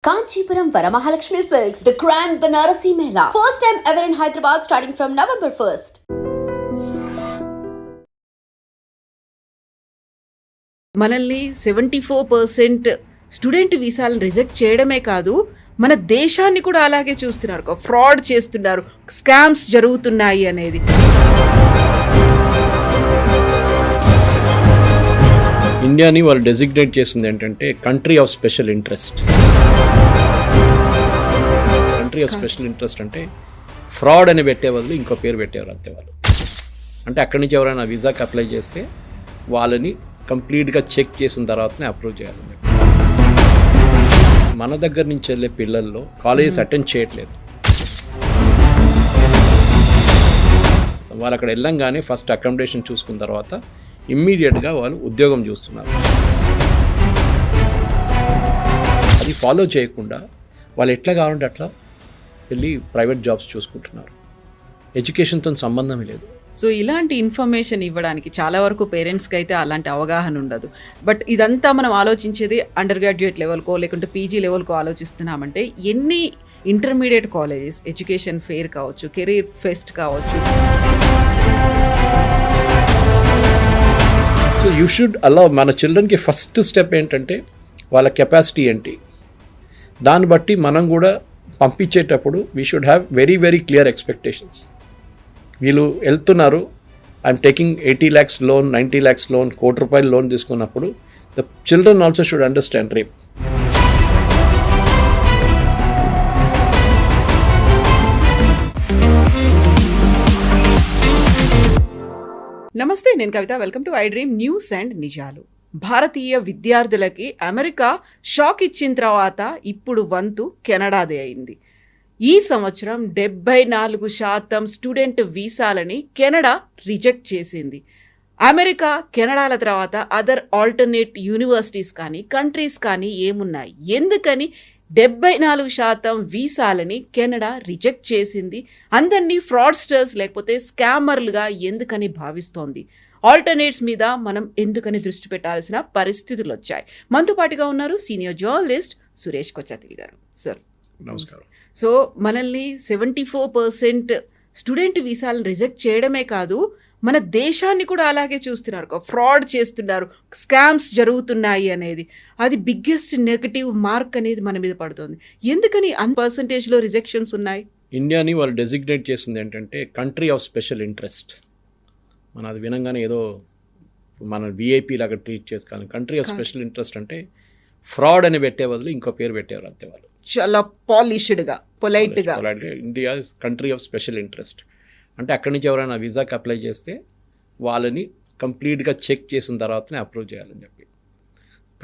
Kanchipuram Varamahalakshmi Silks, the Grand Banarasi Mela. First time ever in Hyderabad starting from November 1st. మనల్ని 74% student వీసాలను reject చేయడమే కాదు, మన దేశాన్ని కూడా అలాగే చూస్తున్నారు. ఫ్రాడ్ చేస్తున్నారు, స్కామ్స్ జరుగుతున్నాయి అనేది. ఇండియాని వాళ్ళు డెసిగ్నేట్ చేసింది ఏంటంటే country of special interest. Country of special interest అంటే ఫ్రాడ్ అని పెట్టే బదులు ఇంకో పేరు పెట్టేవారు అంతే వాళ్ళు. అంటే అక్కడి నుంచి ఎవరైనా వీసాకి అప్లై చేస్తే వాళ్ళని కంప్లీట్గా చెక్ చేసిన తర్వాతనే అప్రూవ్ చేయాలి. మన దగ్గర నుంచి వెళ్ళే పిల్లల్లో కాలేజెస్ అటెండ్ చేయట్లేదు. వాళ్ళు అక్కడ వెళ్ళంగానే ఫస్ట్ అకామిడేషన్ చూసుకున్న తర్వాత ఇమ్మీడియట్గా వాళ్ళు ఉద్యోగం చూస్తున్నారు. అది ఫాలో చేయకుండా వాళ్ళు ఎట్లా కావాలంటే అట్లా వెళ్ళి ప్రైవేట్ జాబ్స్ చూసుకుంటున్నారు. ఎడ్యుకేషన్తో సంబంధం లేదు. సో ఇలాంటి ఇన్ఫర్మేషన్ ఇవ్వడానికి చాలా వరకు పేరెంట్స్కి అయితే అలాంటి అవగాహన ఉండదు. బట్ ఇదంతా మనం ఆలోచించేది అండర్ గ్రాడ్యుయేట్ లెవెల్కో లేకుంటే పీజీ లెవెల్కో ఆలోచిస్తున్నామంటే ఎన్ని ఇంటర్మీడియట్ కాలేజెస్, ఎడ్యుకేషన్ ఫెయిర్ కావచ్చు, కెరీర్ ఫెస్ట్ కావచ్చు. సో యూ షుడ్ అలా మన చిల్డ్రన్కి ఫస్ట్ స్టెప్ ఏంటంటే వాళ్ళ కెపాసిటీ ఏంటి, దాన్ని బట్టి మనం కూడా పంపించేటప్పుడు we should have very very clear expectations. వీళ్ళు వెళ్తున్నారు, I'm taking 80 lakhs loan, 90 lakhs loan, ₹1 కోటి లోన్ తీసుకున్నప్పుడు the children also should understand రేప్. నమస్తే, నేను Kavitha. Welcome to I dream news and నిజాలు. భారతీయ విద్యార్థులకి అమెరికా షాక్ ఇచ్చిన తర్వాత ఇప్పుడు వంతు కెనడాదే అయింది. ఈ సంవత్సరం 74% స్టూడెంట్ వీసాలని కెనడా రిజెక్ట్ చేసింది. అమెరికా, కెనడాల తర్వాత అదర్ ఆల్టర్నేట్ యూనివర్సిటీస్ కానీ కంట్రీస్ కానీ ఏమున్నాయి? ఎందుకని 74% వీసాలని కెనడా రిజెక్ట్ చేసింది? అందరినీ ఫ్రాడ్స్టర్స్ లేకపోతే స్కామర్లుగా ఎందుకని భావిస్తోంది? ఆల్టర్నేట్స్ మీద మనం ఎందుకని దృష్టి పెట్టాల్సిన పరిస్థితులు వచ్చాయి? మనతో పాటుగా ఉన్నారు సీనియర్ జర్నలిస్ట్ సురేష్ కొచ్చాతిల్ గారు. సార్ నమస్కారం. సో మనల్ని 74% స్టూడెంట్ వీసాలను రిజెక్ట్ చేయడమే కాదు, మన దేశాన్ని కూడా అలాగే చూస్తున్నారు. ఫ్రాడ్ చేస్తున్నారు, స్కామ్స్ జరుగుతున్నాయి అనేది. అది బిగ్గెస్ట్ నెగటివ్ మార్క్ అనేది మన మీద పడుతుంది. ఎందుకని పర్సంటేజ్లో రిజెక్షన్స్ ఉన్నాయి? ఇండియాని వాళ్ళు డెసిగ్నేట్ చేసింది ఏంటంటే కంట్రీ ఆఫ్ స్పెషల్ ఇంట్రెస్ట్. మన అది వినంగానే ఏదో మన విఐపీ లాగా ట్రీట్ చేసుకోవాలి. కంట్రీ ఆఫ్ స్పెషల్ ఇంట్రెస్ట్ అంటే ఫ్రాడ్ అని పెట్టే బదులు ఇంకో పేరు పెట్టేవారు అంతే వాళ్ళు. చాలా పాలిష్డ్గా, పొలైట్గా India country of special interest అంటే అక్కడి నుంచి ఎవరైనా వీసాకి అప్లై చేస్తే వాళ్ళని కంప్లీట్గా చెక్ చేసిన తర్వాతనే అప్రూవ్ చేయాలని చెప్పి.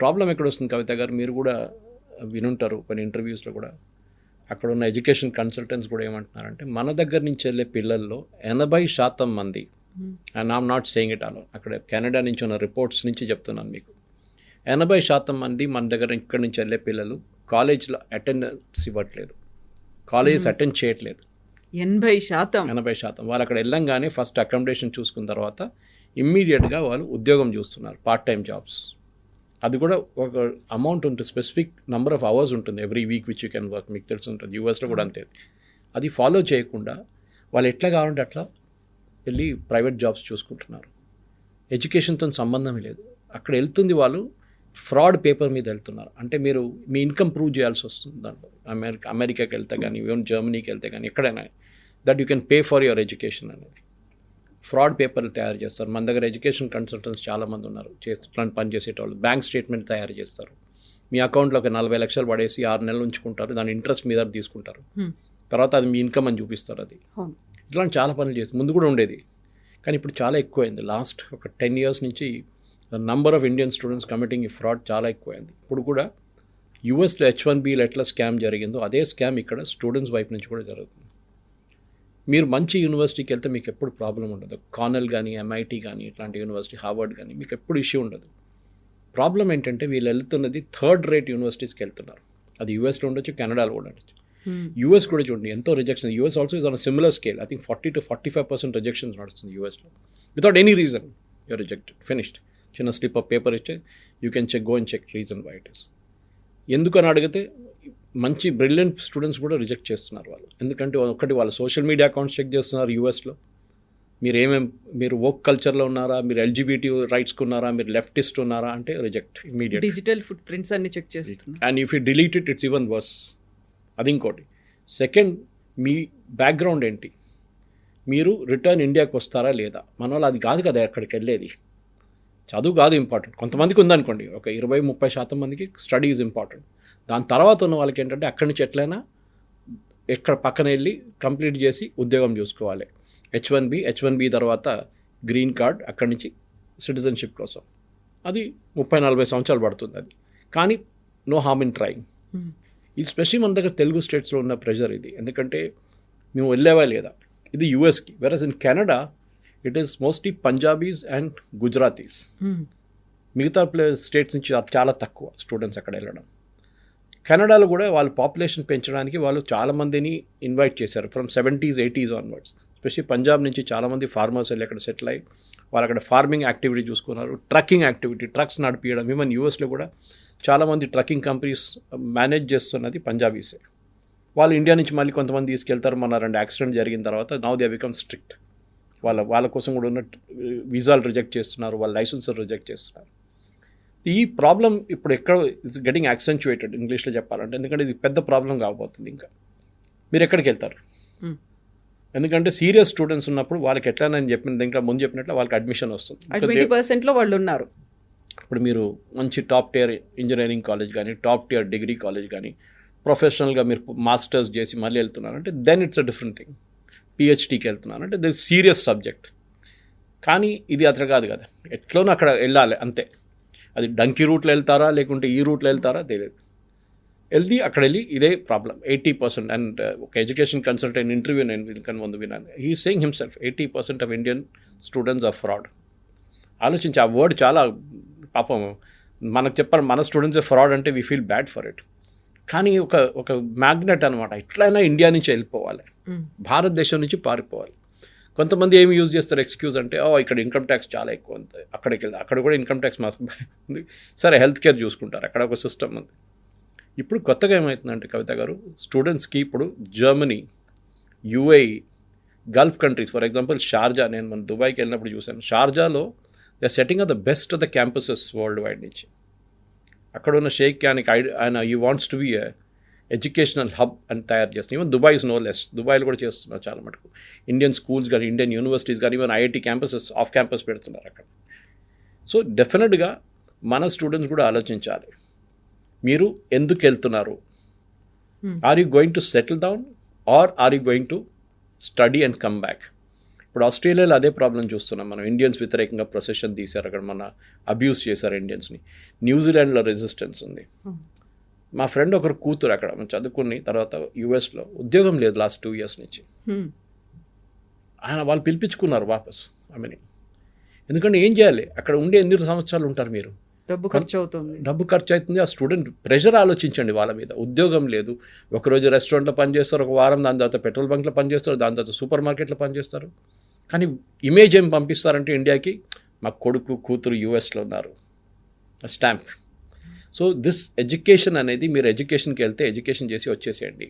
ప్రాబ్లం ఎక్కడ వస్తుంది కవిత గారు, మీరు కూడా వినుంటారు కొన్ని ఇంటర్వ్యూస్లో కూడా. అక్కడ ఉన్న ఎడ్యుకేషన్ కన్సల్టెంట్స్ కూడా ఏమంటున్నారంటే మన దగ్గర నుంచి వెళ్ళే పిల్లల్లో 80% మంది, and I'm not saying it alone, అక్కడ కెనడా నుంచి ఉన్న రిపోర్ట్స్ నుంచి చెప్తున్నాను మీకు, 80% మంది మన దగ్గర ఇక్కడి నుంచి వెళ్ళే పిల్లలు కాలేజ్లో అటెండెన్స్ ఇవ్వట్లేదు, కాలేజెస్ అటెండ్ చేయట్లేదు. 80% వాళ్ళు అక్కడ వెళ్ళంగానే ఫస్ట్ అకామిడేషన్ చూసుకున్న తర్వాత ఇమ్మీడియట్గా వాళ్ళు ఉద్యోగం చూస్తున్నారు, పార్ట్ టైం జాబ్స్. అది కూడా ఒక అమౌంట్ ఉంటుంది, స్పెసిఫిక్ నెంబర్ ఆఫ్ అవర్స్ ఉంటుంది every week which you can work. మీకు తెలిసి ఉంటుంది, యూఎస్లో కూడా అంతే. అది ఫాలో చేయకుండా వాళ్ళు ఎట్లా కావాలంటే అట్లా వెళ్ళి ప్రైవేట్ జాబ్స్ చూసుకుంటున్నారు. ఎడ్యుకేషన్తో సంబంధం లేదు. అక్కడ వెళ్తుంది వాళ్ళు ఫ్రాడ్ పేపర్ మీద వెళ్తున్నారు. అంటే మీరు మీ ఇన్కమ్ ప్రూవ్ చేయాల్సి వస్తుంది దాంట్లో. అమెరికాకి వెళ్తే కానీ, ఈవెన్ జర్మనీకి వెళ్తే కానీ, ఎక్కడైనా that you can pay for your education అనేది. ఫ్రాడ్ పేపర్లు తయారు చేస్తారు. మన దగ్గర ఎడ్యుకేషన్ కన్సల్టెంట్స్ చాలామంది ఉన్నారు, ఇట్లాంటి పని చేసేటోళ్ళు. బ్యాంక్ స్టేట్మెంట్ తయారు చేస్తారు. మీ అకౌంట్లో ఒక 40 లక్షలు పడేసి 6 నెలలు ఉంచుకుంటారు, దాని ఇంట్రెస్ట్ మీద తీసుకుంటారు. తర్వాత అది మీ ఇన్కమ్ అని చూపిస్తారు. అది ఇట్లాంటి చాలా పనులు చేసి ముందు కూడా ఉండేది, కానీ ఇప్పుడు చాలా ఎక్కువైంది. లాస్ట్ ఒక 10 years నుంచి the number of Indian students committing ఈ ఫ్రాడ్ చాలా ఎక్కువైంది. ఇప్పుడు కూడా యూఎస్లో H1Bలో ఎట్లా స్కామ్ జరిగిందో అదే స్కామ్ ఇక్కడ స్టూడెంట్స్ వైపు నుంచి కూడా జరుగుతుంది. మీరు మంచి యూనివర్సిటీకి వెళ్తే మీకు ఎప్పుడు ప్రాబ్లం ఉండదు. కార్నెల్ కానీ, MIT కానీ, ఇట్లాంటి యూనివర్సిటీ, హార్వర్డ్ కానీ, మీకు ఎప్పుడు ఇష్యూ ఉండదు. ప్రాబ్లం ఏంటంటే వీళ్ళు వెళ్తున్నది థర్డ్ రేట్ యూనివర్సిటీస్కి వెళ్తున్నారు. అది యూఎస్లో ఉండొచ్చు, కెనడాలో కూడా ఉండొచ్చు. యూఎస్ కూడా చూడండి ఎంతో rejection. US also is on similar scale. I think 40 to 45% rejections నడుస్తుంది యూఎస్లో. Without any reason you are rejected, finished. చిన్న స్లిప్ ఆఫ్ పేపర్ ఇస్తే you can check, go and check reason why it is. ఎందుకని అడిగితే మంచి బ్రిలియంట్ స్టూడెంట్స్ కూడా reject చేస్తున్నారు వాళ్ళు. ఎందుకంటే ఒకటి వాళ్ళ సోషల్ మీడియా అకౌంట్స్ చెక్ చేస్తున్నారు యూఎస్లో. మీరు వోక్ కల్చర్లో ఉన్నారా, మీరు ఎల్జిబిటీ రైట్స్కి ఉన్నారా, మీరు లెఫ్టిస్ట్ ఉన్నారా అంటే reject immediate. Digital foot prints అన్ని చెక్ చేస్తున్నారు. And if you delete it's even worse. అది ఇంకోటి. సెకండ్, మీ బ్యాక్గ్రౌండ్ ఏంటి, మీరు రిటర్న్ ఇండియాకి వస్తారా లేదా. మన వాళ్ళు అది కాదు కదా అక్కడికి వెళ్ళేది, చదువు కాదు ఇంపార్టెంట్. కొంతమందికి ఉందనుకోండి, ఒక 20-30% మందికి స్టడీ ఈజ్ ఇంపార్టెంట్. దాని తర్వాత ఉన్న వాళ్ళకి ఏంటంటే అక్కడి నుంచి ఎట్లయినా ఎక్కడ పక్కన వెళ్ళి కంప్లీట్ చేసి ఉద్యోగం చూసుకోవాలి. H1B తర్వాత గ్రీన్ కార్డ్, అక్కడి నుంచి సిటిజన్షిప్ కోసం. అది 30-40 సంవత్సరాలు పడుతుంది అది. కానీ నో హార్మ్ ఇన్ ట్రైయింగ్. ఇది స్పెషల్లీ మన దగ్గర తెలుగు స్టేట్స్లో ఉన్న ప్రెషర్ ఇది. ఎందుకంటే మేము వెళ్ళేవా లేదా. ఇది యూఎస్కి. Whereas in Canada it is mostly Punjabis and Gujaratis. మిగతా స్టేట్స్ నుంచి చాలా తక్కువ స్టూడెంట్స్ అక్కడ వెళ్ళడం. కెనడాలో కూడా వాళ్ళు పాపులేషన్ పెంచడానికి వాళ్ళు చాలామందిని ఇన్వైట్ చేశారు from 70s, 80s onwards. Specially Punjab నుంచి చాలామంది ఫార్మర్స్ వెళ్ళి అక్కడ సెటిల్ అయ్యి వాళ్ళు అక్కడ ఫార్మింగ్ యాక్టివిటీ చూసుకున్నారు, ట్రక్కింగ్ యాక్టివిటీ, ట్రక్స్ నడిపించడం. ఈవెన్ యూఎస్లో కూడా చాలామంది ట్రక్కింగ్ కంపెనీస్ మేనేజ్ చేస్తున్నది పంజాబీసే. వాళ్ళు ఇండియా నుంచి మళ్ళీ కొంతమంది తీసుకెళ్తారు. మన 2 యాక్సిడెంట్ జరిగిన తర్వాత నౌ దే బికమ్ స్ట్రిక్ట్. వాళ్ళ కోసం కూడా ఉన్న వీసాలు రిజెక్ట్ చేస్తున్నారు, వాళ్ళ లైసెన్సులు రిజెక్ట్ చేస్తున్నారు. ఈ ప్రాబ్లం ఇప్పుడు ఎక్కడ ఇట్స్ గెటింగ్ యాక్సెంచువేటెడ్ ఇంగ్లీష్లో చెప్పాలంటే. ఎందుకంటే ఇది పెద్ద ప్రాబ్లం కాబోతుంది. ఇంకా మీరు ఎక్కడికి వెళ్తారు? ఎందుకంటే సీరియస్ స్టూడెంట్స్ ఉన్నప్పుడు వాళ్ళకి ఎట్లా నేను ఇంకా ముందు చెప్పినట్లు వాళ్ళకి అడ్మిషన్ వస్తుంది. 20%లో వాళ్ళు ఉన్నారు. ఇప్పుడు మీరు మంచి టాప్ టియర్ ఇంజనీరింగ్ కాలేజ్ కానీ, టాప్ టియర్ డిగ్రీ కాలేజ్ కానీ, ప్రొఫెషనల్గా మీరు మాస్టర్స్ చేసి మళ్ళీ వెళ్తున్నారంటే then it's a different thing. పిహెచ్డీకి వెళ్తున్నారంటే ది సీరియస్ సబ్జెక్ట్. కానీ ఇది అట్లా కాదు కదా, ఎట్లోనూ అక్కడ వెళ్ళాలి అంతే. అది డంకీ రూట్లో వెళ్తారా లేకుంటే ఈ రూట్లో వెళ్తారా తెలియదు. అక్కడ వెళ్ళి ఇదే ప్రాబ్లం. 80% అండ్ ఒక ఎడ్యుకేషన్ కన్సల్టెంట్ ఇంటర్వ్యూ నేను ముందు విన్నాను. He saying himself 80% of Indian students are fraud. ఆలోచించి ఆ వర్డ్ చాలా పాపం మనకు చెప్పాలి. మన స్టూడెంట్సే ఫ్రాడ్ అంటే we feel bad for it. కానీ ఒక మ్యాగ్నెట్ అనమాట. ఎట్లయినా ఇండియా నుంచి వెళ్ళిపోవాలి, భారతదేశం నుంచి పారిపోవాలి. కొంతమంది ఏమి యూజ్ చేస్తారు ఎక్స్క్యూజ్ అంటే, ఇక్కడ ఇన్కమ్ ట్యాక్స్ చాలా ఎక్కువ ఉంది, అక్కడికి వెళ్తే అక్కడ కూడా ఇన్కమ్ ట్యాక్స్ మాకు ఉంది. సరే హెల్త్ కేర్ చూసుకుంటారు, అక్కడ ఒక సిస్టమ్ ఉంది. ఇప్పుడు కొత్తగా ఏమవుతుందంటే కవిత గారు, స్టూడెంట్స్కి ఇప్పుడు Germany, UAE, Gulf countries, for example Sharjah, నేను మన దుబాయ్కి వెళ్ళినప్పుడు చూశాను. షార్జాలో they are setting of the best of the campuses world wide నుంచి. అక్కడ ఉన్న షేక్ క్యానికి ఆయన ఈ wants to be educational hub అని తయారు చేస్తున్నాం. Even Dubai is no less. దుబాయ్లో కూడా చేస్తున్నారు చాలా మటుకు. ఇండియన్ స్కూల్స్ కానీ, ఇండియన్ యూనివర్సిటీస్ కానీ, even IIT campuses off campus పెడుతున్నారు అక్కడ. సో డెఫినెట్గా మన స్టూడెంట్స్ కూడా ఆలోచించాలి, మీరు ఎందుకు వెళ్తున్నారు. Are you going to settle down or are you going to study and come back. ఇప్పుడు ఆస్ట్రేలియాలో అదే ప్రాబ్లం చూస్తున్నాం మనం. ఇండియన్స్ వ్యతిరేకంగా ప్రొసెషన్ తీశారు, అక్కడ మన అబ్యూస్ చేశారు ఇండియన్స్ని. న్యూజిలాండ్లో రెసిస్టెన్స్ ఉంది. మా ఫ్రెండ్ ఒకరు కూతురు అక్కడ చదువుకుని తర్వాత యూఎస్లో ఉద్యోగం లేదు లాస్ట్ 2 years నుంచి. వాళ్ళు పిలిపించుకున్నారు వాపస్ ఆమెని. ఎందుకంటే ఏం చేయాలి, అక్కడ ఉండే 8 సంవత్సరాలు ఉంటారు మీరు, డబ్బు ఖర్చు అవుతుంది. ఆ స్టూడెంట్ ప్రెషర్ ఆలోచించండి వాళ్ళ మీద. ఉద్యోగం లేదు, ఒకరోజు రెస్టారెంట్లో పనిచేస్తారు, ఒక వారం దాని తర్వాత పెట్రోల్ బంక్లో పనిచేస్తారు, దాని తర్వాత సూపర్ మార్కెట్లో పనిచేస్తారు. కానీ ఇమేజ్ ఏం పంపిస్తారంటే ఇండియాకి, మా కొడుకు కూతురు యూఎస్లో ఉన్నారు, స్టాంప్. సో దిస్ ఎడ్యుకేషన్ అనేది, మీరు ఎడ్యుకేషన్కి వెళ్తే ఎడ్యుకేషన్ చేసి వచ్చేసేయండి.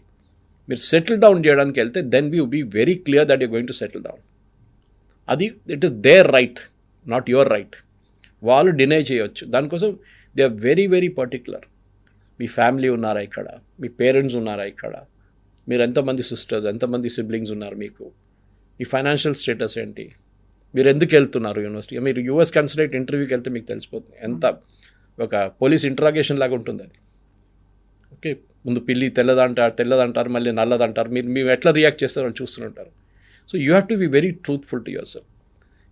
మీరు సెటిల్ డౌన్ చేయడానికి వెళ్తే then you be very clear that you going to settle down. అది it is their right, not your right. వాళ్ళు డినై చేయవచ్చు. దానికోసం they are very very particular. మీ ఫ్యామిలీ ఉన్నారా ఇక్కడ, మీ పేరెంట్స్ ఉన్నారా ఇక్కడ, మీరు ఎంతమంది సిస్టర్స్, ఎంతమంది సిబ్లింగ్స్ ఉన్నారు మీకు, మీ ఫైనాన్షియల్ స్టేటస్ ఏంటి, మీరు ఎందుకు వెళ్తున్నారు యూనివర్సిటీ. మీరు యూఎస్ కన్సలేట్ ఇంటర్వ్యూకి వెళ్తే మీకు తెలిసిపోతుంది. ఎంత ఒక పోలీస్ ఇంట్రాగేషన్ లాగా ఉంటుంది అది. ఓకే, ముందు పిల్లి తెల్లదంటారు, మళ్ళీ నల్లదంటారు. మీరు ఎట్లా రియాక్ట్ చేస్తారో వాళ్ళు చూస్తుంటారు. So you have to be very truthful to yourself.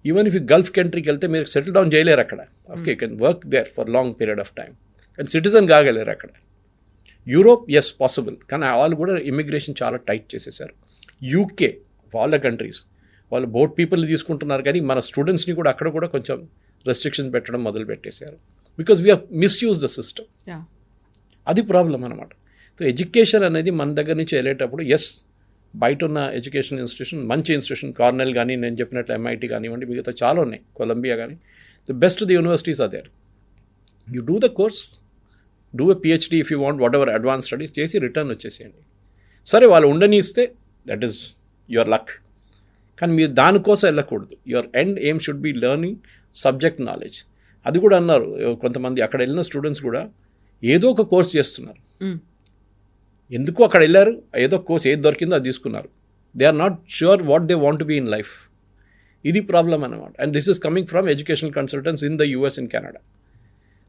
Even if you Gulf కంట్రీకి వెళ్తే మీరు సెటిల్ డౌన్ చేయలేరు అక్కడ. Okay, you can work there for long period of time, కానీ సిటిజన్ కాగలేరు అక్కడ. యూరోప్ ఎస్ పాసిబుల్, కానీ వాళ్ళు కూడా ఇమిగ్రేషన్ చాలా టైట్ చేసేసారు. యూకే, వాళ్ళ కంట్రీస్ వాళ్ళు బోట్ పీపుల్ని తీసుకుంటున్నారు, కానీ మన స్టూడెంట్స్ని కూడా అక్కడ కూడా కొంచెం రెస్ట్రిక్షన్స్ పెట్టడం మొదలు పెట్టేశారు. Because we have misuse the system. అది ప్రాబ్లం అనమాట. సో ఎడ్యుకేషన్ అనేది మన దగ్గర నుంచి వెళ్ళేటప్పుడు, ఎస్ బయట ఉన్న ఎడ్యుకేషన్ ఇన్స్టిట్యూషన్ మంచి ఇన్స్టిట్యూషన్, కార్నెల్ కానీ, నేను చెప్పినట్లు MIT కానివ్వండి, మిగతా చాలా ఉన్నాయి, కొలంబియా కానీ, the best the universities are there. You do the course, do a PhD if you want whatever advance studies చేసి రిటర్న్ వచ్చేసేయండి. సరే వాళ్ళు ఉండనిస్తే దట్ ఈస్ యువర్ లక్, కానీ మీరు దానికోసం వెళ్ళకూడదు. Your end aim should be learning subject knowledge. అది కూడా అన్నారు కొంతమంది అక్కడ వెళ్ళిన స్టూడెంట్స్ కూడా ఏదో ఒక కోర్స్ చేస్తున్నారు. ఎందుకు అక్కడ వెళ్ళారు, ఏదో కోర్స్ ఏది దొరికిందో అది తీసుకున్నారు. They are not sure what they want be in life. ఇది ప్రాబ్లం అన్నమాట. And this is coming from educational consultants in the US, in Canada.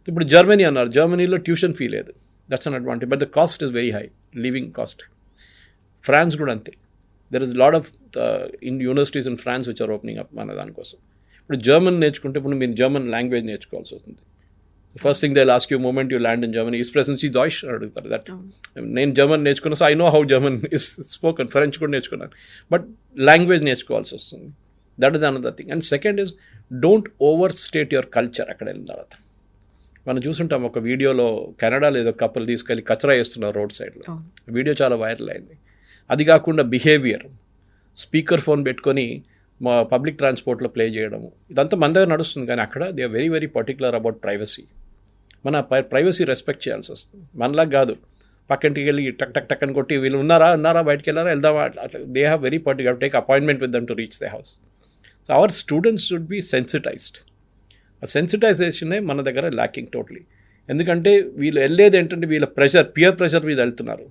ఇప్పుడు జర్మనీ అన్నారు, జర్మనీలో ట్యూషన్ ఫీ లేదు, that's an advantage, but the cost is very high, living cost. France కూడా అంతే. There is lot of in universities in France which are opening up మన దానికోసం. ఇప్పుడు German నేర్చుకుంటే ఇప్పుడు మీరు జర్మన్ లాంగ్వేజ్ నేర్చుకోవాల్సి వస్తుంది. First thing they last you moment you land in Germany is ప్రెసెన్స్ ఈ డాయిష్ అడుగుతారు. దట్ నేను జర్మన్ నేర్చుకున్నా, so I know how German is spoken. French కూడా నేర్చుకున్నాను, బట్ లాంగ్వేజ్ నేర్చుకోవాల్సి వస్తుంది. That is another thing. And second is don't overstate your culture. అక్కడ వెళ్ళిన తర్వాత మనం చూసుంటాం ఒక వీడియోలో కెనడాలో ఏదో కప్పులు తీసుకెళ్ళి కచరా వేస్తున్నారు రోడ్ సైడ్లో. వీడియో చాలా వైరల్ అయింది. అది కాకుండా బిహేవియర్, స్పీకర్ ఫోన్ పెట్టుకొని మా పబ్లిక్ ట్రాన్స్పోర్ట్లో ప్లే చేయడము, ఇదంతా మన దగ్గర నడుస్తుంది. కానీ అక్కడ they are very very particular about privacy. మన ప్రైవసీ రెస్పెక్ట్ చేయాల్సి వస్తుంది. మనలా కాదు పక్కింటికి వెళ్ళి టక్ టక్ టక్ అని కొట్టి వీళ్ళు ఉన్నారా బయటికి వెళ్ళారా వెళ్దామా అట్లా. They have very particular take appointment with them to reach the house. So our students should be sensitised. ఆ సెన్సిటైజేషనే మన దగ్గర ల్యాకింగ్ టోటలీ. ఎందుకంటే వీళ్ళు వెళ్ళేది ఏంటంటే వీళ్ళ ప్రెషర్, పియర్ ప్రెషర్ మీద వెళ్తున్నారు.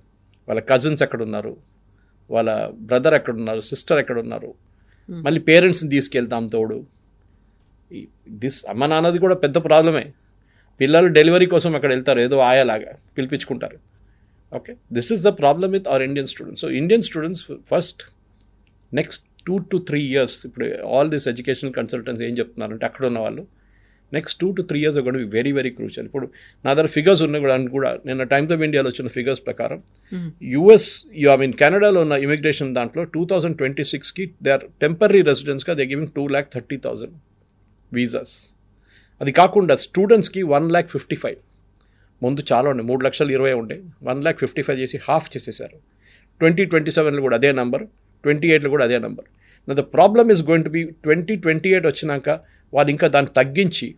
వాళ్ళ కజిన్స్ ఎక్కడున్నారు, వాళ్ళ బ్రదర్ ఎక్కడున్నారు, సిస్టర్ ఎక్కడున్నారు, మళ్ళీ పేరెంట్స్ని తీసుకెళ్తాం తోడు. అమ్మ నాన్నది కూడా పెద్ద ప్రాబ్లమే. పిల్లలు డెలివరీ కోసం అక్కడ వెళ్తారు, ఏదో ఆయాలాగా పిలిపించుకుంటారు. Okay, this is the problem with our Indian students. So Indian students first next 2 to 3 years, ఇప్పుడు ఆల్ దిస్ ఎడ్యుకేషనల్ కన్సల్టెంట్స్ ఏం చెప్తున్నారంటే అక్కడ ఉన్న వాళ్ళు next 2 to 3 years are going to be very very crucial. ఇప్పుడు నా దగ్గర ఫిగర్స్ ఉన్నాయి కూడా నిన్న టైమ్స్ ఆఫ్ ఇండియాలో వచ్చిన ఫిగర్స్ ప్రకారం యుఎస్ కెనడాలో ఉన్న ఇమిగ్రేషన్ దాంట్లో 2026కి దే ఆర్ టెంపరీ రెసిడెంట్స్గా దే గివింగ్ 2,30,000 వీసాస్. అది కాకుండా స్టూడెంట్స్కి 1,55,000. ముందు చాలా ఉండే 3,20,000 ఉండే, 1,55,000 చేసి హాఫ్ చేసేసారు. 2027లో కూడా అదే నెంబర్, 28లో కూడా అదే నెంబర్. నా the problem is going to be 2028 వచ్చినాక వాళ్ళు ఇంకా దాన్ని తగ్గించి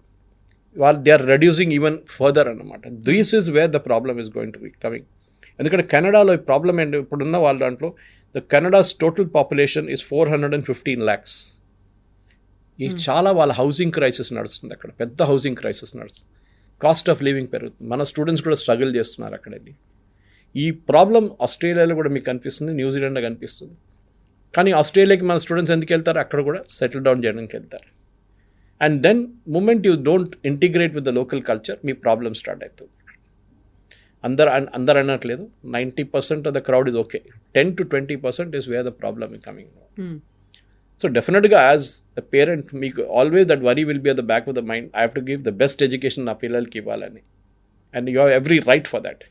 వాళ్ళు they are reducing even further అన్నమాట. This is where the problem is going to be coming. ఎందుకంటే కెనడాలో ఈ ప్రాబ్లమ్ ఏంటి, ఇప్పుడున్న వాళ్ళ దాంట్లో the Canada's total population is 415 lakhs. ఈ చాలా వాళ్ళ హౌసింగ్ క్రైసిస్ నడుస్తుంది అక్కడ, పెద్ద హౌసింగ్ క్రైసిస్ నడుస్తుంది. కాస్ట్ ఆఫ్ లివింగ్ పెరుగుతుంది. మన స్టూడెంట్స్ కూడా స్ట్రగుల్ చేస్తున్నారు అక్కడ వెళ్ళి. ఈ ప్రాబ్లం ఆస్ట్రేలియాలో కూడా మీకు కనిపిస్తుంది, న్యూజిలాండ్లో కనిపిస్తుంది. కానీ ఆస్ట్రేలియాకి మన స్టూడెంట్స్ ఎందుకు వెళ్తారు, అక్కడ కూడా సెటిల్ డౌన్ చేయడానికి వెళ్తారు. And then moment you don't integrate with the local culture, మీ ప్రాబ్లమ్ స్టార్ట్ అవుతుంది. అందరు అనట్లేదు, 90% of the crowd is okay, 10 to 20% is where the problem is coming. So డెఫినెట్గా యాజ్ ఎ పేరెంట్ మీకు always that worry will be at the back of the mind. I have to give the best education నా పిల్లలకి ఇవ్వాలని, and you have every right for that.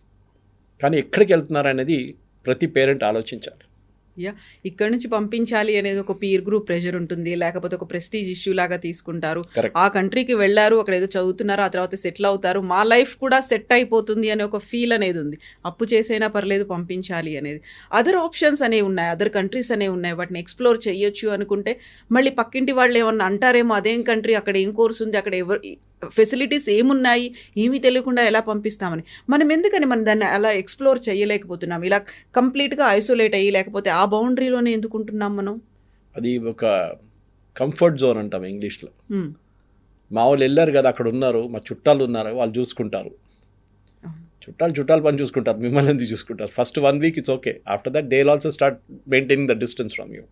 కానీ ఎక్కడికి వెళ్తున్నారు అనేది ప్రతి పేరెంట్ ఆలోచించాలి. ఇక్కడ నుంచి పంపించాలి అనేది ఒక పీర్ గ్రూప్ ప్రెషర్ ఉంటుంది, లేకపోతే ఒక ప్రెస్టీజ్ ఇష్యూ లాగా తీసుకుంటారు. ఆ కంట్రీకి వెళ్ళారు, అక్కడ ఏదో చదువుతున్నారు, ఆ తర్వాత సెటిల్ అవుతారు, మా లైఫ్ కూడా సెట్ అయిపోతుంది అనే ఒక ఫీల్ అనేది ఉంది. అప్పు చేసైనా పర్లేదు పంపించాలి అనేది. అదర్ ఆప్షన్స్ అనేవి ఉన్నాయి, అదర్ కంట్రీస్ అనేవి ఉన్నాయి, వాటిని ఎక్స్ప్లోర్ చేయొచ్చు అనుకుంటే మళ్ళీ పక్కింటి వాళ్ళు ఏమన్నా అంటారేమో, అదేం కంట్రీ, అక్కడ ఏం కోర్స్ ఉంది, అక్కడ ఫెసిలిటీస్ ఏమున్నాయి, ఏమీ తెలియకుండా ఎలా పంపిస్తామని. మనం ఎందుకని దాన్ని అలా ఎక్స్ప్లోర్ చేయలేకపోతున్నాం, ఇలా కంప్లీట్గా ఐసోలేట్ అయ్యి, లేకపోతే ఆ బౌండరీలోనే ఎందుకుంటున్నాం మనం. అది ఒక కంఫర్ట్ జోన్ అంటాం ఇంగ్లీష్లో. మా వాళ్ళు వెళ్ళారు కదా, అక్కడ ఉన్నారు, మా చుట్టాలు ఉన్నారు, వాళ్ళు చూసుకుంటారు. చుట్టాలు పని చూసుకుంటారు, మిమ్మల్ని ఎందుకు చూసుకుంటారు. First 1 week it's okay, after that they will also start maintaining the distance from you.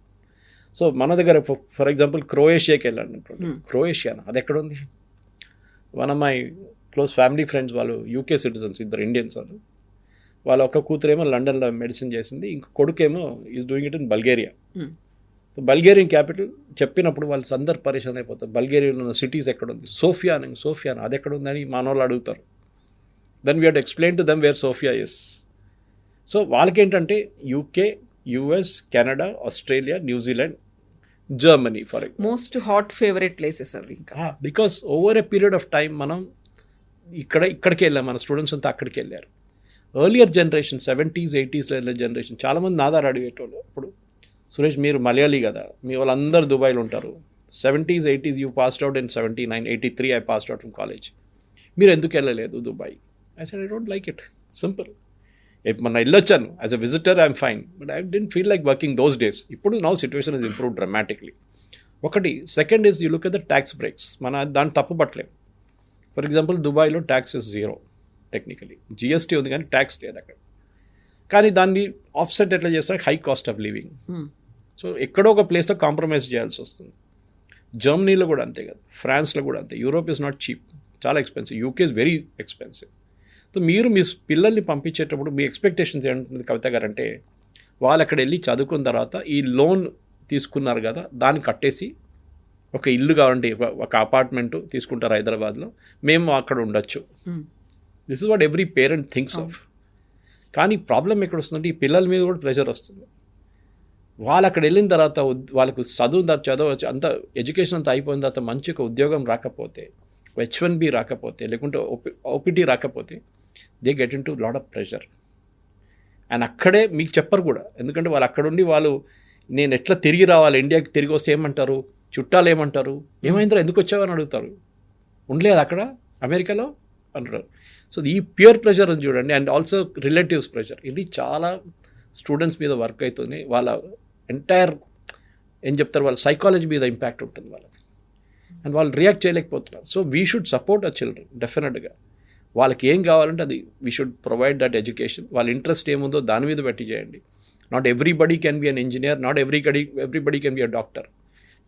So మన దగ్గర ఫర్ ఎగ్జాంపుల్ క్రొయేషియాకి వెళ్ళాను అనుకోండి, క్రొయేషియానా అది ఎక్కడ ఉంది. One of my close family friends వాళ్ళు యూకే సిటిజన్స్, 2 Indians వాళ్ళు. వాళ్ళ ఒక కూతురేమో లండన్లో మెడిసిన్ చేసింది, ఇంకో కొడుకేమో is doing it in Bulgaria. Bulgarian capital చెప్పినప్పుడు వాళ్ళు అందరు పరేషాన్ అయిపోతారు. బల్గేరియాలో ఉన్న సిటీస్ ఎక్కడ ఉంది, సోఫియా అది ఎక్కడ ఉందని మానవాళ్ళు అడుగుతారు. Then we have to explain to them where Sofia is. So వాళ్ళకేంటంటే UK, US, Canada, Australia, New Zealand, Germany for most hot favourite places అవి. ఇంకా because over a period of time మనం ఇక్కడికి వెళ్ళాం, మన స్టూడెంట్స్ అంతా అక్కడికి వెళ్ళారు. ఎర్లియర్ జనరేషన్ 70s, 80sలో వెళ్ళే జనరేషన్ చాలామంది నాదారు అడిగేటోళ్ళు. ఇప్పుడు సురేష్ మీరు మలయాళీ కదా, మీ వాళ్ళందరూ దుబాయ్లో ఉంటారు. 70s, 80s you passed out in 79, 83 I passed out from college. మీరు ఎందుకు వెళ్ళలేదు Dubai? I said I don't like it, simple. మొన్న వెళ్ళొచ్చాను as a visitor, I'm fine, but I didn't feel like working those days. ఇప్పుడు now situation is improve dramatically. ఒకటి. Second is you look at the tax breaks. మన దాన్ని తప్పు పట్టలేము. For example దుబాయ్లో tax is 0 technically. GST ఉంది కానీ tax లేదు అక్కడ. కానీ దాన్ని ఆఫ్సెట్ ఎట్లా చేస్తారు, high cost of living. So ఎక్కడో ఒక ప్లేస్లో కాంప్రమైజ్ చేయాల్సి వస్తుంది. జర్మనీలో కూడా అంతే కదా, ఫ్రాన్స్లో కూడా అంతే. యూరోప్ ఇస్ నాట్ చీప్, చాలా expensive. UK is very expensive. So మీరు మీ పిల్లల్ని పంపించేటప్పుడు మీ ఎక్స్పెక్టేషన్స్ ఏంటంటే కవిత గారు అంటే, వాళ్ళు అక్కడ వెళ్ళి చదువుకున్న తర్వాత ఈ లోన్ తీసుకున్నారు కదా దాన్ని కట్టేసి ఒక ఇల్లు కావాలంటే ఒక అపార్ట్మెంట్ తీసుకుంటారు హైదరాబాద్లో, మేము అక్కడ ఉండొచ్చు. This is what every parent thinks of. కానీ ప్రాబ్లం ఎక్కడ వస్తుందంటే ఈ పిల్లల మీద కూడా ప్రెషర్ వస్తుంది. వాళ్ళు అక్కడ వెళ్ళిన తర్వాత వాళ్ళకు చదువు అంత ఎడ్యుకేషన్ అంతా అయిపోయిన తర్వాత మంచి ఒక ఉద్యోగం రాకపోతే, H1B రాకపోతే, లేకుంటే OPT రాకపోతే, they get in to lot of pressure. And అక్కడే మీకు చెప్పరు కూడా, ఎందుకంటే వాళ్ళు అక్కడుండి వాళ్ళు నేను ఎట్లా తిరిగి రావాలి, ఇండియాకి తిరిగి వస్తే ఏమంటారు, చుట్టాలు ఏమంటారు, ఏమైందో ఎందుకు వచ్చావు అని అడుగుతారు. ఉండలేదు అక్కడ అమెరికాలో అంటారు. సో ఈ ప్యూర్ ప్రెషర్ అని చూడండి. అండ్ ఆల్సో రిలేటివ్స్ ప్రెషర్, ఇది చాలా స్టూడెంట్స్ మీద వర్క్ అవుతుంది. వాళ్ళ ఎంటైర్ ఏం చెప్తారు, వాళ్ళ సైకాలజీ మీద ఇంపాక్ట్ ఉంటుంది వాళ్ళది. అండ్ వాళ్ళు రియాక్ట్ చేయలేకపోతున్నారు. So we should support our children డెఫినెట్గా. వాళ్ళకి ఏం కావాలంటే అది we should provide that education. వాళ్ళ ఇంట్రెస్ట్ ఏముందో దాని మీద పెట్టి చేయండి. Not everybody can be an engineer, not everybody can be a doctor.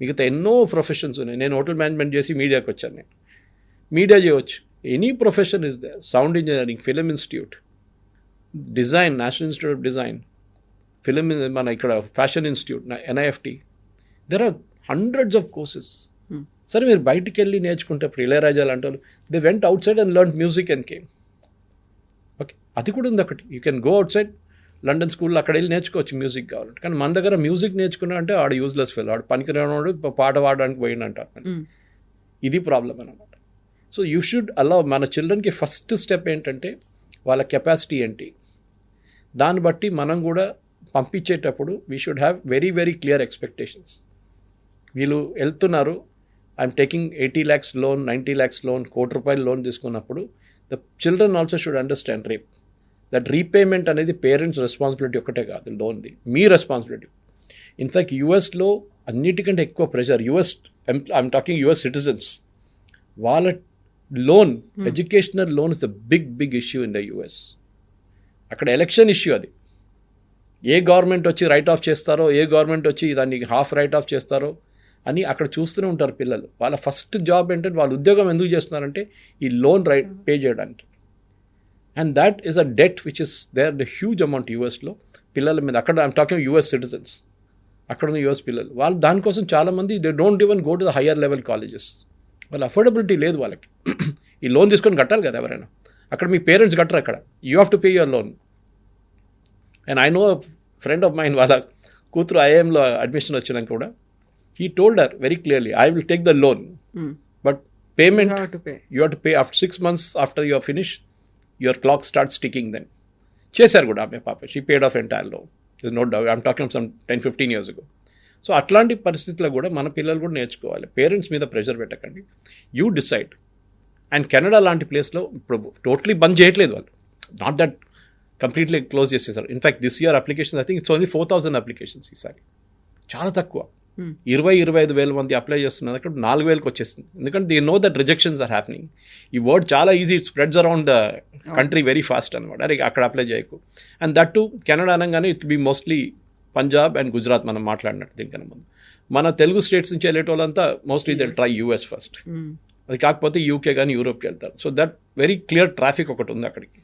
మిగతా ఎన్నో ప్రొఫెషన్స్ ఉన్నాయి. నేను హోటల్ మేనేజ్మెంట్ చేసి మీడియాకి వచ్చాను. నేను మీడియా చేయవచ్చు. Any profession is there. Sound engineering, film institute, design, national institute of design, film మన ఇక్కడ fashion institute, NIFT. There are hundreds of courses. సరే మీరు బయటికి వెళ్ళి నేర్చుకుంటే ఇళయరాజా లాంటి వాళ్ళు, they went outside and learn music and came. Okay, అది కూడా ఉంది ఒకటి. You can go outside, London స్కూల్లో అక్కడ వెళ్ళి నేర్చుకోవచ్చు మ్యూజిక్ కావాలంటే. కానీ మన దగ్గర మ్యూజిక్ నేర్చుకున్నా అంటే ఆడు యూజ్లెస్ ఫెల్, ఆడు పనికిరానోడు పాట పాడడానికి పోయిందంటారు. ఇది ప్రాబ్లం అన్నమాట. సో యూ షుడ్ అలౌ మన చిల్డ్రన్కి ఫస్ట్ స్టెప్ ఏంటంటే వాళ్ళ కెపాసిటీ ఏంటి, దాన్ని బట్టి మనం కూడా పంపించేటప్పుడు we should have very very clear expectations. వీళ్ళు వెళ్తున్నారు, I'm taking 80 lakhs loan, 90 lakhs loan, ₹1,00,00,000 loan తీసుకున్నప్పుడు the children also should understand that repayment అనేది పేరెంట్స్ రెస్పాన్సిబిలిటీ ఒకటే కాదు, లోన్ది మీ రెస్పాన్సిబిలిటీ. ఇన్ఫ్యాక్ట్ యూఎస్లో అన్నిటికంటే ఎక్కువ pressure. I'm talking US citizens, వాళ్ళ loan, educational loan is the big issue in the US. అక్కడ ఎలక్షన్ ఇష్యూ అది. ఏ గవర్నమెంట్ వచ్చి రైట్ ఆఫ్ చేస్తారో, ఏ గవర్నమెంట్ వచ్చి దాన్ని హాఫ్ రైట్ ఆఫ్ చేస్తారో అని అక్కడ చూస్తూనే ఉంటారు పిల్లలు. వాళ్ళ ఫస్ట్ జాబ్ ఏంటంటే, వాళ్ళ ఉద్యోగం ఎందుకు చేస్తున్నారంటే ఈ లోన్ పే చేయడానికి. And that is a debt which is there the huge amount యూఎస్లో పిల్లల మీద. అక్కడ ఐఎమ్ టాకింగ్ US సిటిజన్స్, అక్కడ ఉన్న US పిల్లలు. వాళ్ళు దానికోసం చాలామంది they don't even go to the higher level colleges. వాళ్ళ అఫోర్డబిలిటీ లేదు వాళ్ళకి. ఈ లోన్ తీసుకొని కట్టాలి కదా ఎవరైనా. అక్కడ మీ పేరెంట్స్ కట్టరు, అక్కడ you have to pay your loan. And I know friend of mind, వాళ్ళ కూతురు IIMలో అడ్మిషన్ వచ్చినాక కూడా he told her very clearly, I will take the loan, but payment you have to pay after 6 months after you are finished, your clock starts ticking then. చేశారు కూడా ఆమె పాప, she paid off entire loan. There's no doubt. I'm talking some 10-15 years ago. So అట్లాంటి పరిస్థితుల్లో కూడా మన పిల్లలు కూడా నేర్చుకోవాలి. పేరెంట్స్ మీద ప్రెషర్ పెట్టకండి, యూ డిసైడ్. అండ్ కెనడా లాంటి ప్లేస్లో ఇప్పుడు టోటలీ బంద్ చేయట్లేదు వాళ్ళు, నాట్ దట్ కంప్లీట్లీ క్లోజ్ చేసేసారు. In fact this year applications I think it's only 4,000 applications ఈసారి, చాలా తక్కువ. 20-25 మంది అప్లై చేస్తున్నారు, అక్కడ 4,000కి వచ్చేసింది. ఎందుకంటే they know that rejections are happening. ఈ వర్డ్ చాలా easy, it spreads around the country very fast అనమాట. అరే అక్కడ అప్లై చేయకు. అండ్ దట్ టు కెనడా అనగానే it be mostly Punjab and Gujarat మనం మాట్లాడినట్టు. దీనికన్నా ముందు మన తెలుగు స్టేట్స్ నుంచి వెళ్ళేటోళ్ళంతా mostly they try US first. అది కాకపోతే UK కానీ యూరోప్కి వెళ్తారు. So that very clear traffic ఒకటి ఉంది అక్కడికి.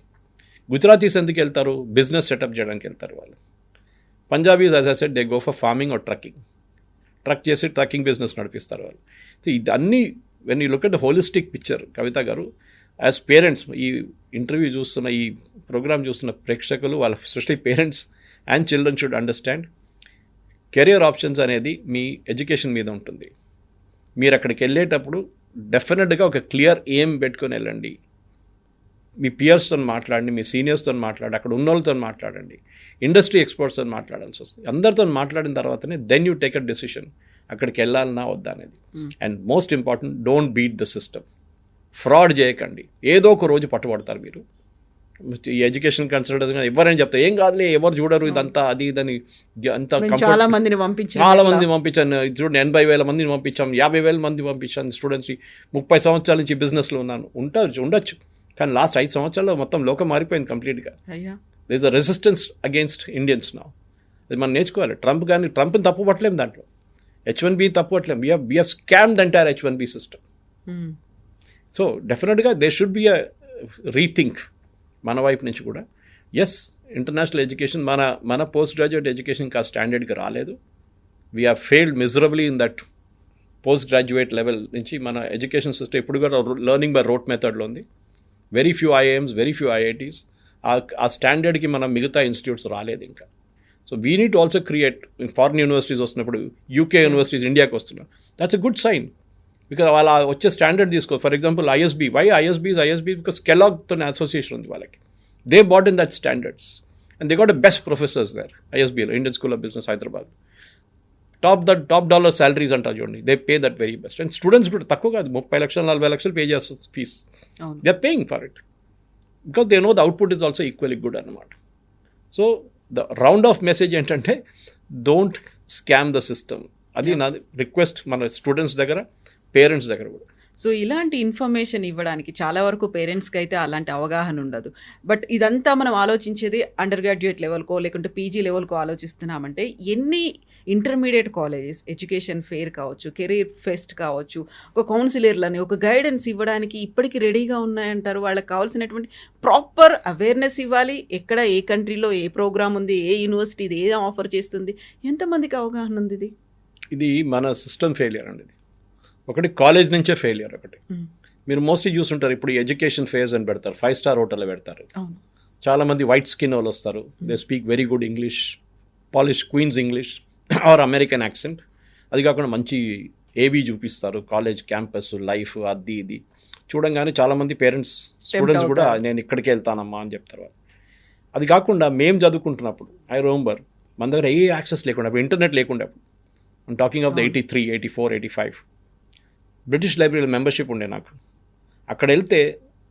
గుజరాతీస్ ఎందుకు వెళ్తారు, బిజినెస్ సెటప్ చేయడానికి వెళ్తారు వాళ్ళు. Punjabis as I said they go for farming or truck చేసి ట్రక్కింగ్ బిజినెస్ నడిపిస్తారు వాళ్ళు. సో ఇది అన్నీ when you look at the holistic picture Kavitha garu, as parents, ఈ ఇంటర్వ్యూ చూస్తున్న, ఈ ప్రోగ్రామ్ చూస్తున్న ప్రేక్షకులు, వాళ్ళ especially parents and children should understand career options అనేది మీ ఎడ్యుకేషన్ మీద ఉంటుంది. మీరు అక్కడికి వెళ్ళేటప్పుడు డెఫినెట్గా ఒక క్లియర్ ఎయిమ్ పెట్టుకొని వెళ్ళండి. మీ పియర్స్తో మాట్లాడండి, మీ సీనియర్స్తో మాట్లాడండి, అక్కడ ఉన్న వాళ్ళతో మాట్లాడండి, ఇండస్ట్రీ ఎక్స్పర్ట్స్తో మాట్లాడాల్సి వస్తుంది. అందరితో మాట్లాడిన తర్వాతనే then you take a decision అక్కడికి వెళ్ళాలన్నా వద్దా అనేది. And most important, don't beat the system. Fraud చేయకండి, ఏదో ఒక రోజు పట్టుబడతారు మీరు. ఈ ఎడ్యుకేషన్ కన్సల్టెంట్స్ కానీ ఎవరైనా చెప్తారు ఏం కాదులే, ఎవరు చూడరు ఇదంతా అది ఇదని అంత చాలా మందిని పంపించాను, చాలా మంది పంపించాను. చూడండి 80,000 మందిని పంపించాం, 50,000 మంది పంపించాను స్టూడెంట్స్ని. 30 సంవత్సరాల నుంచి బిజినెస్లో ఉన్నాను. ఉండొచ్చు, కానీ లాస్ట్ 5 సంవత్సరాల్లో మొత్తం లోకం మారిపోయింది కంప్లీట్గా. There is a resistance against Indians now. అది మనం నేర్చుకోవాలి. ట్రంప్ని తప్పు పట్టలేము, దాంట్లో H1B తప్పు పట్టలేము. We have scam the entire H1B system. So డెఫినెట్గా they should be a rethink మన వైపు నుంచి కూడా. ఎస్, ఇంటర్నేషనల్ ఎడ్యుకేషన్ మన పోస్ట్ గ్రాడ్యుయేట్ ఎడ్యుకేషన్ ఇంకా స్టాండర్డ్కి రాలేదు. We have failed miserably in that post graduate level నుంచి. మన ఎడ్యుకేషన్ సిస్టమ్ ఇప్పుడు కూడా లెర్నింగ్ బై రోట్ మెథడ్లో ఉంది. Very few IIMs, very few IITs. ఆ స్టాండర్డ్కి మనం మిగతా ఇన్స్టిట్యూట్స్ రాలేదు ఇంకా. So we need also create. Foreign universities వస్తున్నప్పుడు UK యూనివర్సిటీస్ ఇండియాకి వస్తున్నారు. That's a good sign, because వాళ్ళ వచ్చే స్టాండర్డ్ తీసుకో. For example ISB, why ISB because కెలాగ్తో అసోసియేషన్ ఉంది వాళ్ళకి. They bought in that standards and they got the best professors there. ISBలో, Indian school of business, Hyderabad. Top dollar salaries అంటారు చూడండి. They pay that very best. And students కూడా తక్కువ కాదు, 30 లక్షలు 40 లక్షలు పే చేస్తారు fees. They are paying for it because they know the output is also equally good అన్నమాట. So the round off message ఏంటంటే డోంట్ స్కామ్ ద సిస్టమ్. అది నా రిక్వెస్ట్ మన స్టూడెంట్స్ దగ్గర, పేరెంట్స్ దగ్గర కూడా. సో ఇలాంటి ఇన్ఫర్మేషన్ ఇవ్వడానికి చాలా వరకు పేరెంట్స్కి అయితే అలాంటి అవగాహన ఉండదు. బట్ ఇదంతా మనం ఆలోచించేది అండర్ గ్రాడ్యుయేట్ లెవెల్కో లేకుంటే PG లెవెల్కో ఆలోచిస్తున్నామంటే ఎన్ని ఇంటర్మీడియట్ కాలేజెస్ ఎడ్యుకేషన్ ఫెయిర్ కావచ్చు, కెరీర్ ఫెస్ట్ కావచ్చు, ఒక కౌన్సిలర్లని ఒక గైడెన్స్ ఇవ్వడానికి ఇప్పటికీ రెడీగా ఉన్నాయంటారు. వాళ్ళకి కావాల్సినటువంటి ప్రాపర్ అవేర్నెస్ ఇవ్వాలి. ఎక్కడ ఏ కంట్రీలో ఏ ప్రోగ్రామ్ ఉంది, ఏ యూనివర్సిటీ ఇది ఏం ఆఫర్ చేస్తుంది, ఎంతమందికి అవగాహన ఉంది? ఇది మన సిస్టమ్ ఫెయిలియర్ అండి. ఒకటి కాలేజ్ నుంచే ఫెయిలియర్. ఒకటి మీరు మోస్ట్లీ చూస్తుంటారు, ఇప్పుడు ఎడ్యుకేషన్ ఫేజ్ అని పెడతారు, 5-star హోటల్లో పెడతారు. చాలామంది వైట్ స్కిన్ వాళ్ళు వస్తారు. They speak very good English, polish Queen's English or American accent. అది కాకుండా మంచి ఏవీ చూపిస్తారు, కాలేజ్ క్యాంపస్ లైఫ్ అది ఇది చూడంగానే చాలామంది పేరెంట్స్ స్టూడెంట్స్ కూడా నేను ఇక్కడికి వెళ్తానమ్మా అని చెప్తారు. అది కాకుండా మేము చదువుకుంటున్నప్పుడు ఐ రిమెంబర్ మన దగ్గర ఏ యాక్సెస్ లేకుండా, ఇంటర్నెట్ లేకుండా, I'm talking of the 83, 84, 85 British లైబ్రరీలో మెంబర్షిప్ ఉండే నాకు. అక్కడ వెళ్తే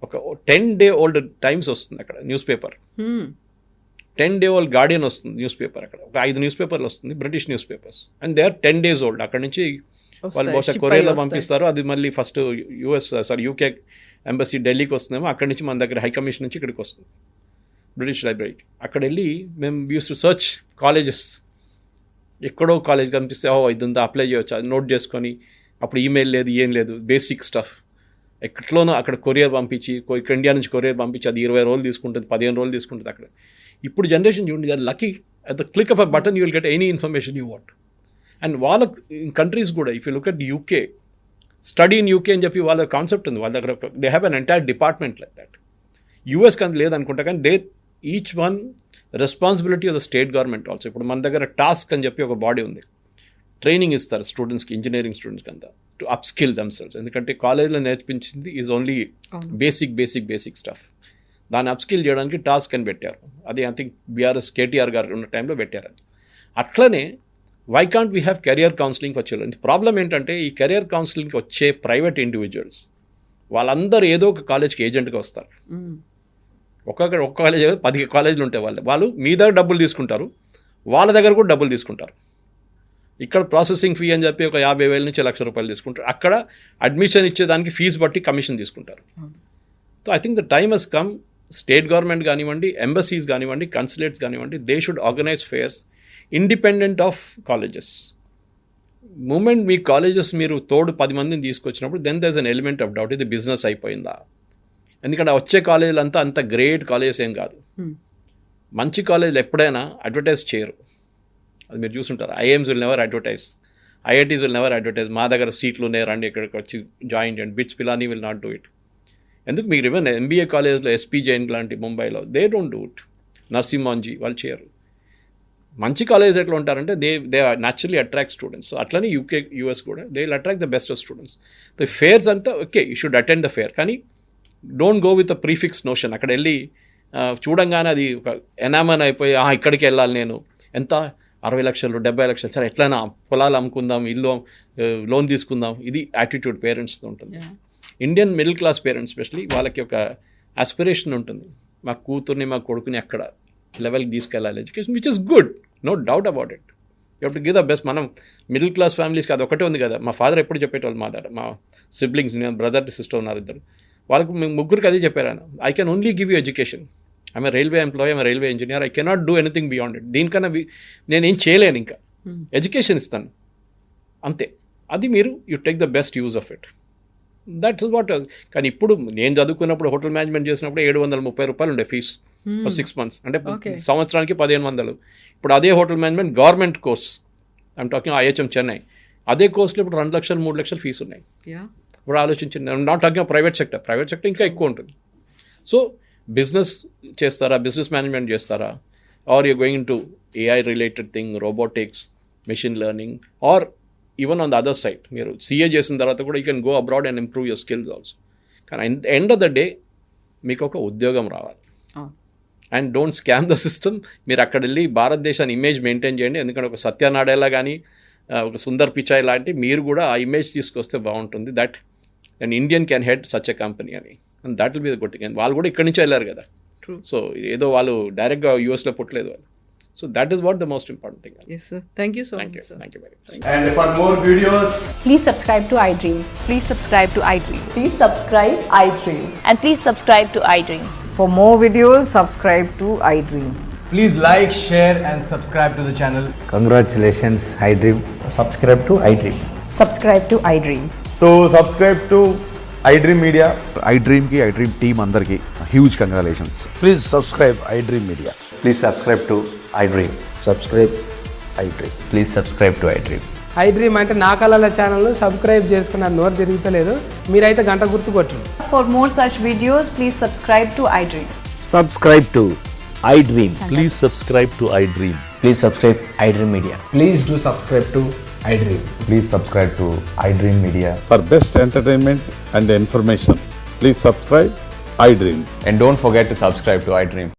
ఒక 10-day old టైమ్స్ వస్తుంది అక్కడ newspaper, 10-day old Guardian వస్తుంది న్యూస్ పేపర్. అక్కడ ఒక 5 న్యూస్ పేపర్లు వస్తుంది, British newspapers, and they are 10 days old. అక్కడ నుంచి వాళ్ళు బహుశా కొరియర్లో పంపిస్తారు. అది మళ్ళీ ఫస్ట్ UK ఎంబసీ ఢిల్లీకి వస్తుందేమో, అక్కడి నుంచి మన దగ్గర హై కమిషన్ నుంచి ఇక్కడికి వస్తుంది బ్రిటిష్ లైబ్రరీకి. అక్కడ వెళ్ళి మేము యూస్ టు సర్చ్ కాలేజెస్. ఎక్కడో కాలేజ్ కనిపిస్తే ఇది ఉందా అప్లై చేయవచ్చు, అది నోట్ చేసుకొని. అప్పుడు ఈమెయిల్ లేదు, ఏం లేదు, బేసిక్ స్టఫ్. ఎట్లోనో అక్కడ కొరియర్ పంపించి, ఇక్కడ ఇండియా నుంచి కొరియర్ పంపించి అది 20 రోజులు తీసుకుంటుంది, 15 రోజులు తీసుకుంటుంది అక్కడ. ఇప్పుడు జనరేషన్ చూడండి, అది lucky. At the click of a button you will get any information you want. And వాళ్ళ కంట్రీస్ కూడా, if you look at UK, study in UK అని చెప్పి వాళ్ళ కాన్సెప్ట్ ఉంది వాళ్ళ దగ్గర. They have an entire department like that. US కానీ లేదనుకుంటా, కానీ they each one responsibility of the state government also. ఇప్పుడు మన దగ్గర టాస్క్ అని చెప్పి ఒక బాడీ ఉంది, ట్రైనింగ్ ఇస్తారు స్టూడెంట్స్కి, ఇంజనీరింగ్ స్టూడెంట్స్కి అంతా, టు అప్ స్కిల్ దెమ్సెల్వ్స్. ఎందుకంటే కాలేజ్లో నేర్పించింది ఈజ్ ఓన్లీ బేసిక్ స్టఫ్. దాన్ని అప్ స్కిల్ చేయడానికి టాస్క్ అని పెట్టారు. అది ఐ థింక్ BRS KTR గారు ఉన్న టైంలో పెట్టారు అది. అట్లనే why can't we have career counselling వచ్చే. ప్రాబ్లం ఏంటంటే ఈ కెరియర్ కౌన్సిలింగ్కి వచ్చే ప్రైవేట్ ఇండివిజువల్స్ వాళ్ళందరూ ఏదో ఒక కాలేజ్కి ఏజెంట్గా వస్తారు. ఒక్క కాలేజ్ 10 కాలేజీలు ఉంటాయి. వాళ్ళు మీ దగ్గర డబ్బులు తీసుకుంటారు, వాళ్ళ దగ్గర కూడా డబ్బులు తీసుకుంటారు. ఇక్కడ ప్రాసెసింగ్ ఫీ అని చెప్పి ఒక 50,000 నుంచి ₹1,00,000 తీసుకుంటారు. అక్కడ అడ్మిషన్ ఇచ్చేదానికి ఫీజు బట్టి కమిషన్ తీసుకుంటారు. So I think the time has come. State government కానివ్వండి, ఎంబసీస్ కానివ్వండి, కన్సులేట్స్ కానివ్వండి, they should organise fairs independent of colleges. Moment మీ కాలేజెస్ మీరు తోడు 10 మందిని తీసుకొచ్చినప్పుడు then there is an element of doubt, ఇది బిజినెస్ అయిపోయిందా. ఎందుకంటే వచ్చే కాలేజీలు అంత గ్రేట్ కాలేజెస్ ఏం కాదు. మంచి కాలేజీలు ఎప్పుడైనా అడ్వర్టైజ్ చేయరు, అది మీరు చూసుంటారు. IIMs will never advertise, IITs will never advertise. మా దగ్గర సీట్లు ఉన్నాయి రండి ఇక్కడికి వచ్చి జాయిన్ చేయండి. BITS Pilani will not do it. ఎందుకు మీకు ఈవెన్ MBA కాలేజ్లో SP జైన్ లాంటి ముంబైలో they don't do it. Narsee Monjee వాళ్ళు చేయరు. మంచి కాలేజ్ ఎట్లా ఉంటారంటే దే న్యాచురలీ అట్రాక్ట్ స్టూడెంట్స్. అట్లనే UK US కూడా they will attract the best of students. The fairs అంతా okay, you should attend the fair, కానీ don't go with a prefix notion. అక్కడ వెళ్ళి చూడంగానే అది ఒక ఎనామన్ అయిపోయి ఇక్కడికి వెళ్ళాలి నేను, ఎంత 60 లక్షలు 70 లక్షలు, సరే ఎట్లయినా పొలాలు అమ్ముకుందాం, ఇల్లు లోన్ తీసుకుందాం, ఇది యాటిట్యూడ్ పేరెంట్స్తో ఉంటుంది. Indian middle class parents especially వాళ్ళకి ఒక ఆస్పిరేషన్ ఉంటుంది, మా కూతుర్ని మా కొడుకుని అక్కడ లెవెల్కి తీసుకెళ్ళాలి education which is good, no doubt about it. You have to give the best. మనం మిడిల్ క్లాస్ ఫ్యామిలీస్కి అది ఒకటే ఉంది కదా. మా ఫాదర్ ఎప్పుడు చెప్పేటోళ్ళు మా సిబ్లింగ్స్, బ్రదర్ సిస్టర్ ఉన్నారు ఇద్దరు, వాళ్ళకి మేము ముగ్గురికి అదే చెప్పారు ఆయన, I can only give you education. I'm railway employee, I'm railway engineer, I cannot do anything beyond it. దీనికన్నా నేనేం చేయలేను, ఇంకా ఎడ్యుకేషన్ ఇస్తాను అంతే. అది మీరు you take the best use of it, that's what. కానీ ఇప్పుడు నేను చదువుకున్నప్పుడు హోటల్ మేనేజ్మెంట్ చేసినప్పుడు 730 రూపాయలు ఉండే ఫీజు 6 months, అంటే సంవత్సరానికి 1500. ఇప్పుడు అదే hotel management government course, I'm talking IHM Chennai, అదే కోర్సులో ఇప్పుడు 2 లక్షలు 3 లక్షలు ఫీజు ఉన్నాయి. ఇప్పుడు ఆలోచించండి, నాట్ టాకింగ్ ప్రైవేట్ సెక్టర్ ఇంకా ఎక్కువ ఉంటుంది. సో బిజినెస్ చేస్తారా, బిజినెస్ మేనేజ్మెంట్ చేస్తారా, or you going to AI related thing, robotics, machine learning, or even on the other side మీరు CA చేసిన తర్వాత కూడా you can go abroad and improve your skills also. కానీ ఎండ్ ఆఫ్ ద డే మీకు ఒక ఉద్యోగం రావాలి. And don't scam the system. మీరు అక్కడ వెళ్ళి భారతదేశాన్ని ఇమేజ్ మెయింటైన్ చేయండి. ఎందుకంటే ఒక సత్యనాడేలా కానీ ఒక సుందర్ పిచాయ్ లాంటి మీరు కూడా ఆ ఇమేజ్ తీసుకొస్తే బాగుంటుంది. That and Indian can head such a company అని, and that will be the good thing. వాళ్ళు కూడా ఇక్కడి నుంచి వెళ్ళారు కదా. సో ఏదో వాళ్ళు డైరెక్ట్గా యూఎస్లో పుట్టలేదు వాళ్ళు. So that is what the most important thing. Yes, sir. Thank you so much. Sir. Thank you very much. And for more videos, Please subscribe to iDream. Please subscribe to iDream. Please subscribe iDreams. And please subscribe to iDream. For more videos, subscribe to iDream. please like, share and subscribe to the channel. Congratulations, iDream. Subscribe to iDream. Subscribe to iDream. So subscribe to iDream Media. iDream ki iDream team andarki huge congratulations. Please subscribe iDream Media. Please subscribe to iDream. Subscribe iDream. Please subscribe to iDream. iDream అంటే నా కళల channel subscribe చేసుకున్న నోరు తిరుగుతలేదు, మీరైతే గంట గుర్తు కొట్టండి. For more such videos, please subscribe to iDream. Subscribe to iDream. Please subscribe to iDream. Please subscribe iDream Media. Please do subscribe to iDream. Please subscribe to iDream Media. For best entertainment and information, please subscribe iDream. And don't forget to subscribe to iDream.